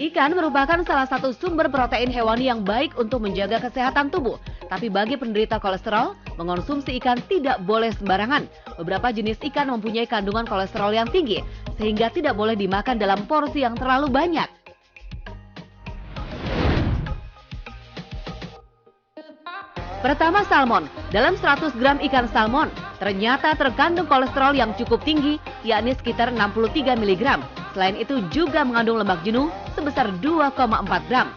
Ikan merupakan salah satu sumber protein hewani yang baik untuk menjaga kesehatan tubuh. Tapi bagi penderita kolesterol, mengonsumsi ikan tidak boleh sembarangan. Beberapa jenis ikan mempunyai kandungan kolesterol yang tinggi, sehingga tidak boleh dimakan dalam porsi yang terlalu banyak. Pertama, salmon. Dalam 100 gram ikan salmon, ternyata terkandung kolesterol yang cukup tinggi, yakni sekitar 63 mg. Selain itu juga mengandung lemak jenuh sebesar 2,4 gram.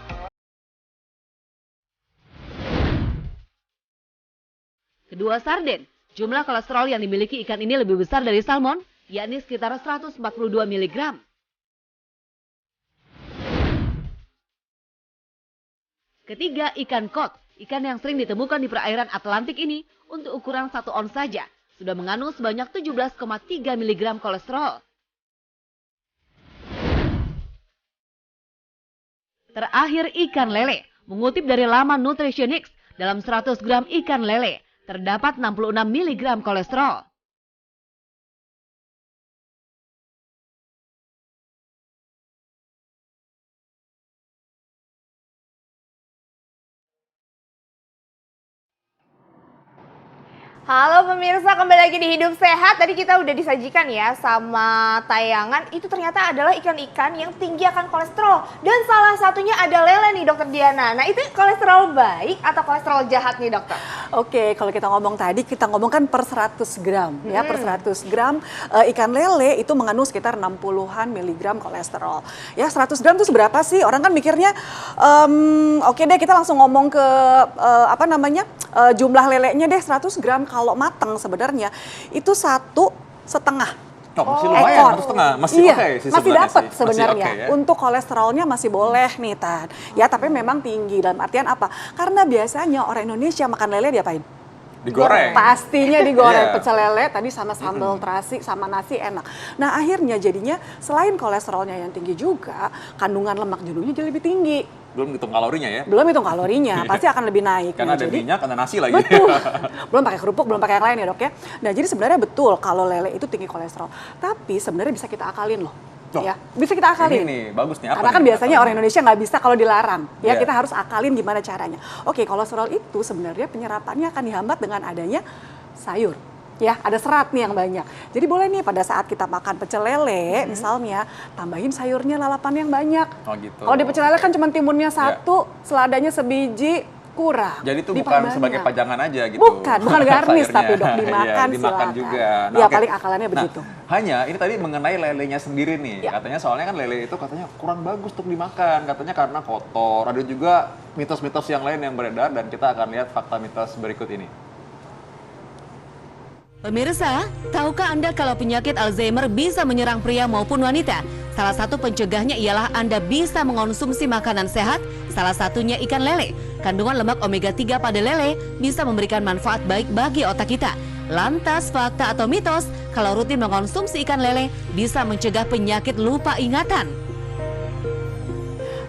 Kedua, sarden. Jumlah kolesterol yang dimiliki ikan ini lebih besar dari salmon, yakni sekitar 142 mg. Ketiga, ikan kod. Ikan yang sering ditemukan di perairan Atlantik ini untuk ukuran 1 ons saja sudah mengandung sebanyak 17,3 mg kolesterol. Terakhir, ikan lele. Mengutip dari laman Nutritionix, dalam 100 gram ikan lele terdapat 66 mg kolesterol. Halo pemirsa, kembali lagi di Hidup Sehat. Tadi kita udah disajikan ya sama tayangan. Itu ternyata adalah ikan-ikan yang tinggi akan kolesterol. Dan salah satunya ada lele nih Dokter Diana. Nah itu kolesterol baik atau kolesterol jahat nih dokter? Oke, kalau kita ngomong tadi, kita ngomongkan per 100 gram. Ya, per 100 gram ikan lele itu mengandung sekitar 60-an miligram kolesterol. Ya, 100 gram itu seberapa sih? Orang kan mikirnya, oke deh kita langsung ngomong ke jumlah lelenya deh 100 gram. Kalau mateng sebenarnya itu 1,5. Oh, masih lumayan, 1,5. Masih iya, oke sih masih dapat sih. sebenarnya. Masih okay, ya? Untuk kolesterolnya masih boleh nih Tan. Ya, tapi memang tinggi. Dalam artian apa? Karena biasanya orang Indonesia makan lele diapain? Digoreng. Pastinya digoreng. Iya. Pecel lele tadi sama sambal terasi sama nasi enak. Nah, akhirnya jadinya selain kolesterolnya yang tinggi juga, kandungan lemak jenuhnya jadi lebih tinggi. Belum hitung kalorinya ya? Belum hitung kalorinya, pasti akan lebih naik. Karena Nah, ada jadi, minyak, ada nasi lagi. betul. Belum pakai kerupuk, belum pakai yang lain ya dok ya. Nah, jadi sebenarnya betul kalau lele itu tinggi kolesterol. Tapi sebenarnya bisa kita akalin loh. Loh, Ya, bisa kita akalin. Ini nih, bagus nih. Apa Karena kan nih? biasanya orang Indonesia nggak bisa kalau dilarang. Ya, Iya. kita harus akalin gimana caranya. Oke, kolesterol itu sebenarnya penyerapannya akan dihambat dengan adanya sayur. Ya, ada serat nih yang banyak. Jadi boleh nih pada saat kita makan pecel lele, misalnya, tambahin sayurnya lalapan yang banyak. Oh gitu. Kalau di pecel lele kan cuma timunnya satu, seladanya sebiji, kurang. Jadi itu bukan Diperbanyak. sebagai pajangan aja gitu. Bukan garnish sayurnya. tapi dok, dimakan Iya, dimakan silakan. juga. Ya, oke. paling akalannya begitu. Hanya ini tadi mengenai lelenya sendiri nih. Ya. Katanya soalnya kan lele itu katanya kurang bagus untuk dimakan. Katanya karena kotor. Ada juga mitos-mitos yang lain yang beredar dan kita akan lihat fakta mitos berikut ini. Pemirsa, tahukah Anda kalau penyakit Alzheimer bisa menyerang pria maupun wanita? Salah satu pencegahnya ialah Anda bisa mengonsumsi makanan sehat, salah satunya ikan lele. Kandungan lemak omega 3 pada lele bisa memberikan manfaat baik bagi otak kita. Lantas, fakta atau mitos, kalau rutin mengonsumsi ikan lele bisa mencegah penyakit lupa ingatan?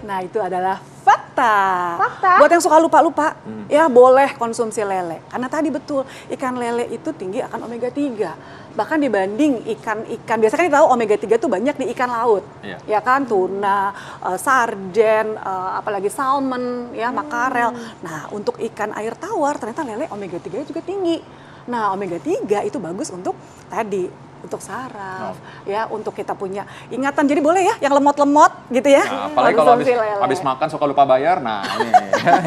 Nah, itu adalah fakta. Fakta? Buat yang suka lupa-lupa, ya boleh konsumsi lele. Karena tadi betul, ikan lele itu tinggi akan omega 3. Bahkan dibanding ikan-ikan, biasanya kan kita tahu omega 3 itu banyak di ikan laut. Iya. Ya kan, tuna, sarden, apalagi salmon, ya makarel. Nah, untuk ikan air tawar ternyata lele omega 3 juga tinggi. Nah, omega 3 itu bagus untuk tadi, untuk saraf, ya untuk kita punya ingatan. Jadi boleh ya yang lemot-lemot gitu ya. Nah, apalagi kalau konsumsi lele. habis makan suka lupa bayar, nah ini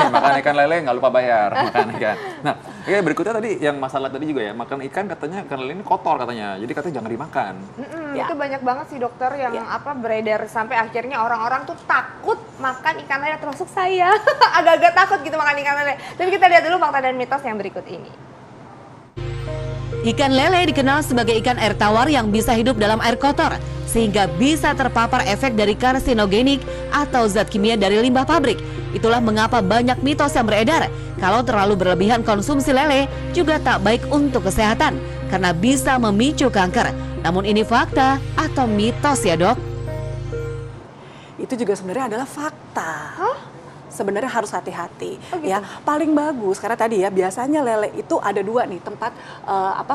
makan ikan lele nggak lupa bayar, makan ikan. Nah, berikutnya tadi yang masalah tadi juga ya, makan ikan katanya ikan lele ini kotor katanya, jadi katanya jangan dimakan. Itu banyak banget sih dokter yang beredar sampai akhirnya orang-orang tuh takut makan ikan lele, termasuk saya. Agak-agak takut gitu makan ikan lele. Tapi kita lihat dulu fakta dan mitos yang berikut ini. Ikan lele dikenal sebagai ikan air tawar yang bisa hidup dalam air kotor, sehingga bisa terpapar efek dari karsinogenik atau zat kimia dari limbah pabrik. Itulah mengapa banyak mitos yang beredar. Kalau terlalu berlebihan konsumsi lele juga tak baik untuk kesehatan, karena bisa memicu kanker. Namun ini fakta atau mitos ya dok? Itu juga sebenarnya adalah fakta. sebenarnya harus hati-hati. Oh, gitu. Ya, paling bagus karena tadi ya biasanya lele itu ada dua nih tempat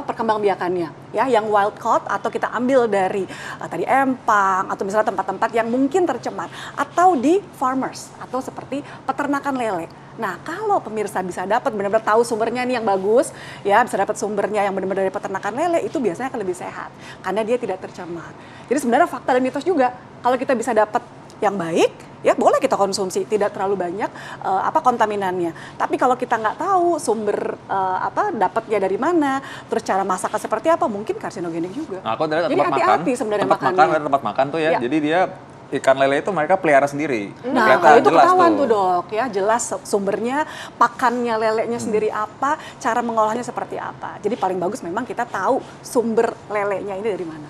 perkembangbiakannya. Ya, yang wild caught atau kita ambil dari tadi empang atau misalnya tempat-tempat yang mungkin tercemar atau di farmers atau seperti peternakan lele. Nah, kalau pemirsa bisa dapat benar-benar tahu sumbernya nih yang bagus, ya bisa dapat sumbernya yang benar-benar dari peternakan lele, itu biasanya akan lebih sehat karena dia tidak tercemar. Jadi sebenarnya fakta dan mitos juga, kalau kita bisa dapat yang baik, ya boleh kita konsumsi, tidak terlalu banyak kontaminannya. Tapi kalau kita nggak tahu sumber dapatnya dari mana, terus cara masaknya seperti apa, mungkin karsinogenik juga. Nah, aku dari Jadi tempat makan, hati-hati sebenarnya makannya. ada tempat makan tuh ya. Ya. Jadi dia ikan lele itu mereka pelihara sendiri. Nah, Kelihatan, kalau itu jelas ketahuan tuh dok, ya jelas sumbernya, pakannya lelenya sendiri apa, cara mengolahnya seperti apa. Jadi paling bagus memang kita tahu sumber lelenya ini dari mana,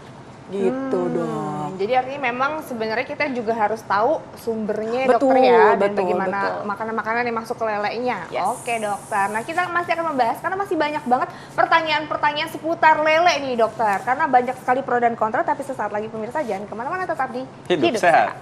gitu dok. Jadi artinya memang sebenarnya kita juga harus tahu sumbernya Betul, dokter ya, dan betul, bagaimana betul. makanan-makanan yang masuk ke lelenya. Yes. Oke dokter, nah kita masih akan membahas karena masih banyak banget pertanyaan-pertanyaan seputar lele nih dokter. Karena banyak sekali pro dan kontra, tapi sesaat lagi pemirsa jangan kemana-mana, tetap di Hidup Sehat.